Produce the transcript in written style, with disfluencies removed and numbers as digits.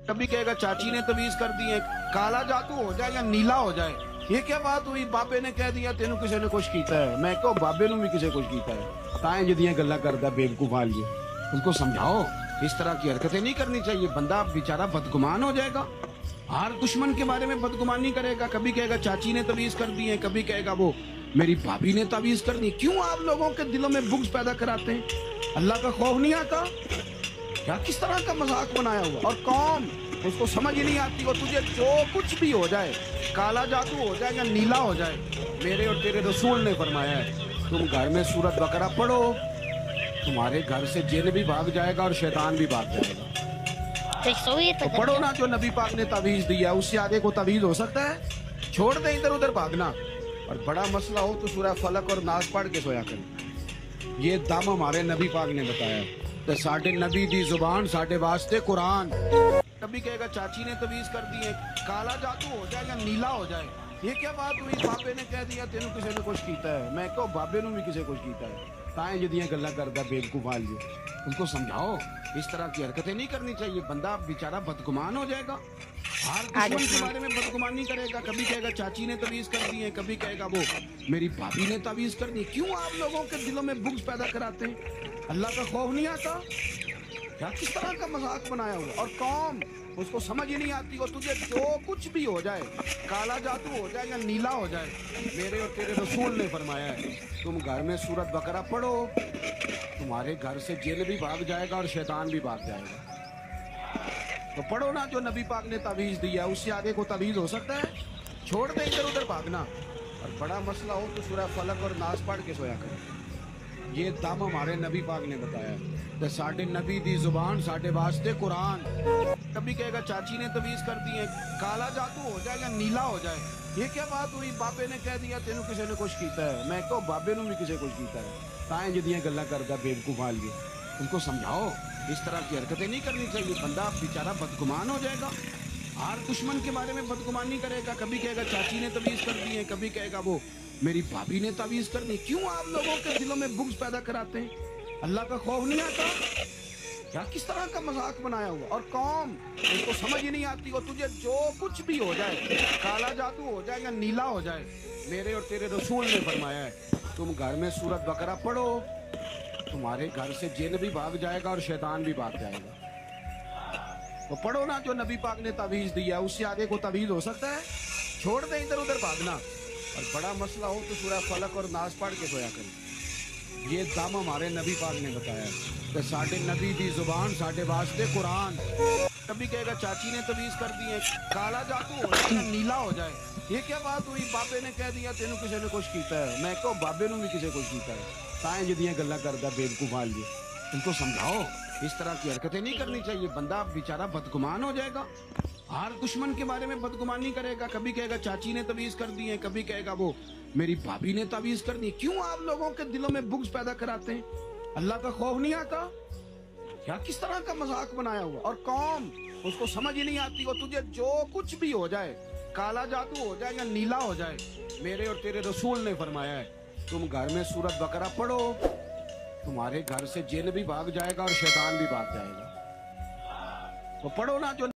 कभी कहेगा चाची ने तवीज कर दी है, काला जादू हो जाए या नीला हो जाए। ये क्या बात हुई? बाबे ने कह दिया तेनू किसी ने कुछ कीता है। मैं कहो बाबे नू भी किसी कुछ कीता है। ताए जदियां गल्ला करदा बेवकूफ हाल ये, उसको समझाओ इस तरह की हरकतें नहीं करनी चाहिए। बंदा बेचारा बदगुमान हो जाएगा, हर दुश्मन के बारे में बदगुमानी करेगा। कभी कहेगा चाची ने तवीज कर दी है, कभी कहेगा वो मेरी भाभी ने तवीज कर दी। क्यों आप लोगों के दिलों में बुग़्ज़ पैदा कराते हैं? अल्लाह का खौफ नहीं आता क्या? किस तरह का मजाक बनाया हुआ? और कौन उसको समझ ही नहीं आती। और तुझे जो कुछ भी हो जाए, काला जादू हो जाए या नीला हो जाए, मेरे और तेरे रसूल ने फरमाया है तुम घर में सूरत बकरा पढ़ो, तुम्हारे घर से जिन भी भाग जाएगा और शैतान भी भाग जाएगा। तो पढ़ो ना जो नबी पाक ने तावीज दिया, उससे आगे को तावीज हो सकता है? छोड़ दे इधर उधर भागना। और बड़ा मसला हो तो सूरह फलक और नास पढ़ के सोया कर। ये दम हमारे नबी पाक ने बताया। तो साढ़े नबी दी जुबान साढ़े वास्ते कुरान। कभी कहेगा चाची ने तवीज कर दी है, काला जादू हो जाए या नीला हो जाए। ये क्या बात हुई? बाबे ने कह दिया तेनू किसी ने कुछ कीता है। मैं कहो बाबे नू भी किसी कुछ कीता है। ताए जदियां गल्ला करदा बेवकूफ हाल ये, उनको समझाओ इस तरह की हरकतें नहीं करनी चाहिए। बंदा बेचारा बदगुमान हो जाएगा, हर दुश्मन के बारे में बदगुमानी करेगा। कभी कहेगा चाची ने तवीज कर दी है, कभी कहेगा वो मेरी भाभी ने तवीज कर दी। क्यों आप लोगों के दिलों में बुग़्ज़ पैदा कराते हैं? अल्लाह का खौफ नहीं आता क्या? किस तरह का मजाक बनाया हुआ? और कौन उसको समझ ही नहीं आती। और तुझे जो कुछ भी हो जाए, काला जादू हो जाए या नीला हो जाए, मेरे और तेरे रसूल ने फरमाया है तुम घर में सूरत बकरा पढ़ो, तुम्हारे घर से जिन भी भाग जाएगा और शैतान भी भाग जाएगा। तो पढ़ो ना जो नबी पाक ने तावीज दिया, उससे आगे को तावीज हो सकता है? छोड़ दे इधर उधर भागना। और बड़ा मसला हो तो सूरह फलक और नास पढ़ के सोया कर। ये दम हमारे नबी पाक ने बताया। तो साढ़े नबी दी जुबान साढ़े वास्ते कुरान। कभी कहेगा चाची ने तवीज कर दी है, काला जादू हो जाए या नीला हो जाए। ये क्या बात हुई? बाबे ने कह दिया तेनू किसी ने कुछ कीता है। मैं कहो बाबे नू भी किसी कुछ कीता है। ताए जदियां गल्ला करदा बेवकूफ हाल ये, उनको समझाओ इस तरह की हरकतें नहीं करनी चाहिए। बंदा बेचारा बदगुमान हो जाएगा, हर दुश्मन के बारे में बदगुमानी करेगा। कभी कहेगा चाची ने तवीज कर दी है, कभी कहेगा वो मेरी भाभी ने तवीज कर दी। क्यों आप लोगों के दिलों में बुग़्ज़ पैदा कराते हैं? अल्लाह का खौफ नहीं आता क्या? किस तरह का मजाक बनाया हुआ? और कौन उसको समझ ही नहीं आती। और तुझे जो कुछ भी हो जाए, काला जादू हो जाए या नीला हो जाए, मेरे और तेरे रसूल ने फरमाया है तुम घर में सूरत बकरा पढ़ो, तुम्हारे घर से जिन भी भाग जाएगा और शैतान भी भाग जाएगा। तो पढ़ो ना जो नबी पाक ने तावीज दिया, उससे आगे को तावीज हो सकता है? छोड़ दे इधर उधर भागना। और बड़ा मसला हो तो सूरह फलक और नास पढ़ के सोया कर। ये दम हमारे नबी पाक ने बताया। तो साढ़े नबी दी जुबान साढ़े वास्ते कुरान। कभी कहेगा चाची ने तवीज कर दी है, काला जादू हो जाए या नीला हो जाए। ये क्या बात हुई? बाबे ने कह दिया तेनू किसी ने कुछ कीता है। मैं कहो बाबे नू भी किसी कुछ कीता है। ताए जदियां गल्ला करदा बेवकूफ हाल ये, उनको समझाओ इस तरह की हरकतें नहीं करनी चाहिए। बंदा बेचारा बदगुमान हो जाएगा, हर दुश्मन के बारे में बदगुमानी करेगा। कभी कहेगा चाची ने तवीज कर दी है, कभी कहेगा वो मेरी भाभी ने तावीज कर दी। क्यों आप लोगों के दिलों में बुग़्ज़ पैदा कराते हैं? अल्लाह का खौफ नहीं आता क्या? किस तरह का मजाक बनाया हुआ? और कौन उसको समझ ही नहीं आती। और तुझे जो कुछ भी हो जाए, काला जादू हो जाए या नीला हो जाए, मेरे और तेरे रसूल ने फरमाया है तुम घर में सूरत बकरा पढ़ो, तुम्हारे घर से जिन भी भाग जाएगा और शैतान भी भाग जाएगा। तो पढ़ो ना जो